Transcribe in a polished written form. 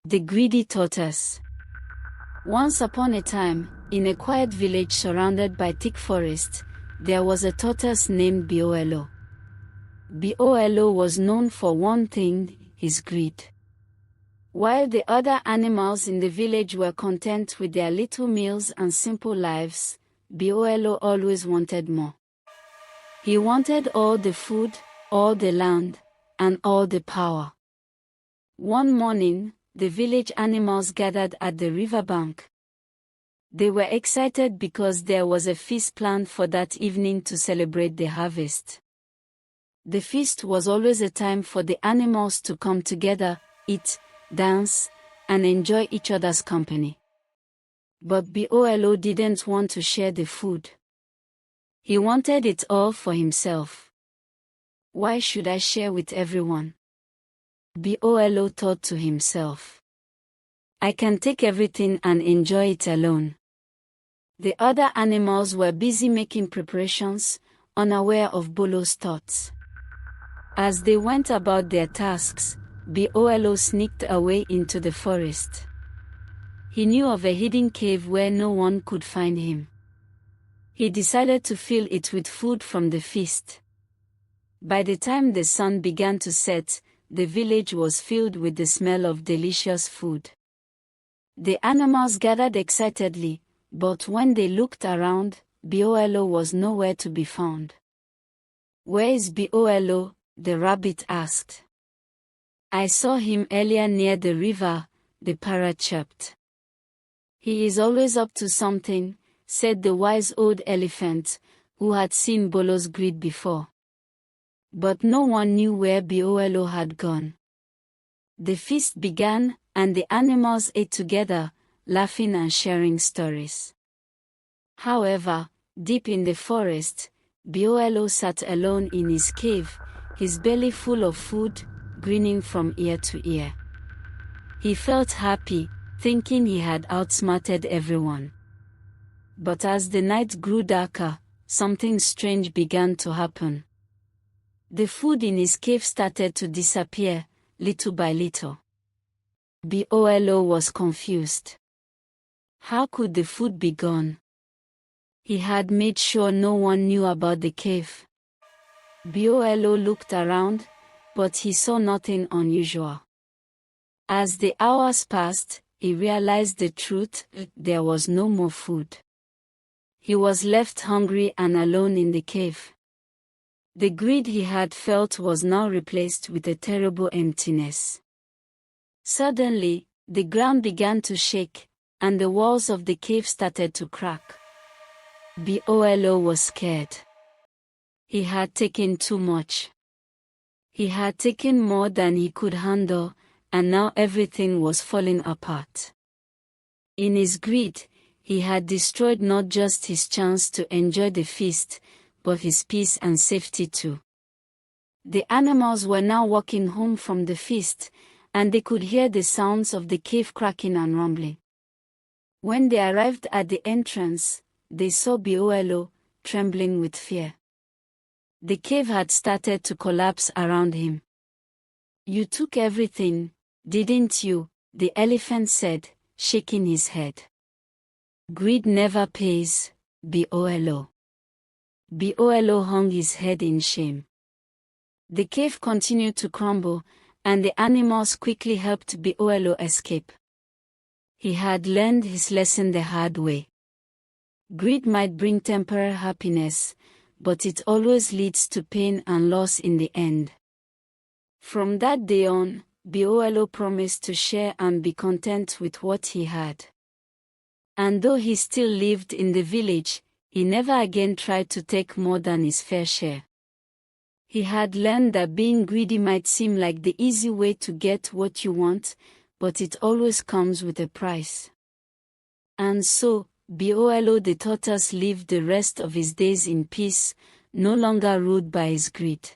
The Greedy Tortoise. Once upon a time, in a quiet village surrounded by thick forest, there was a tortoise named Biolo. Biolo was known for one thing, his greed. While the other animals in the village were content with their little meals and simple lives, Biolo always wanted more. He wanted all the food, all the land, and all the power. One morning, the village animals gathered at the riverbank. They were excited because there was a feast planned for that evening to celebrate the harvest. The feast was always a time for the animals to come together, eat, dance, and enjoy each other's company. But Biolo didn't want to share the food. He wanted it all for himself. Why should I share with everyone? Biolo thought to himself. I can take everything and enjoy it alone. The other animals were busy making preparations, unaware of Bolo's thoughts. As they went about their tasks, Biolo sneaked away into the forest. He knew of a hidden cave where no one could find him. He decided to fill it with food from the feast. By the time the sun began to set, the village was filled with the smell of delicious food. The animals gathered excitedly, but when they looked around, Biolo was nowhere to be found. Where is Biolo? The rabbit asked. I saw him earlier near the river, the parrot chirped. He is always up to something, said the wise old elephant, who had seen Bolo's greed before. But no one knew where Biolo had gone. The feast began, and the animals ate together, laughing and sharing stories. However, deep in the forest, Biolo sat alone in his cave, his belly full of food, grinning from ear to ear. He felt happy, thinking he had outsmarted everyone. But as the night grew darker, something strange began to happen. The food in his cave started to disappear, little by little. Biolo was confused. How could the food be gone? He had made sure no one knew about the cave. Biolo looked around, but he saw nothing unusual. As the hours passed, he realized the truth: there was no more food. He was left hungry and alone in the cave. The greed he had felt was now replaced with a terrible emptiness. Suddenly, the ground began to shake, and the walls of the cave started to crack. Biolo was scared. He had taken too much. He had taken more than he could handle, and now everything was falling apart. In his greed, he had destroyed not just his chance to enjoy the feast, but his peace and safety too. The animals were now walking home from the feast, and they could hear the sounds of the cave cracking and rumbling. When they arrived at the entrance, they saw Biolo, trembling with fear. The cave had started to collapse around him. You took everything, didn't you? The elephant said, shaking his head. Greed never pays, Biolo. Biolo hung his head in shame. The cave continued to crumble, and the animals quickly helped Biolo escape. He had learned his lesson the hard way. Greed might bring temporary happiness, but it always leads to pain and loss in the end. From that day on, Biolo promised to share and be content with what he had. And though he still lived in the village, he never again tried to take more than his fair share. He had learned that being greedy might seem like the easy way to get what you want, but it always comes with a price. And so, Biolo the tortoise lived the rest of his days in peace, no longer ruled by his greed.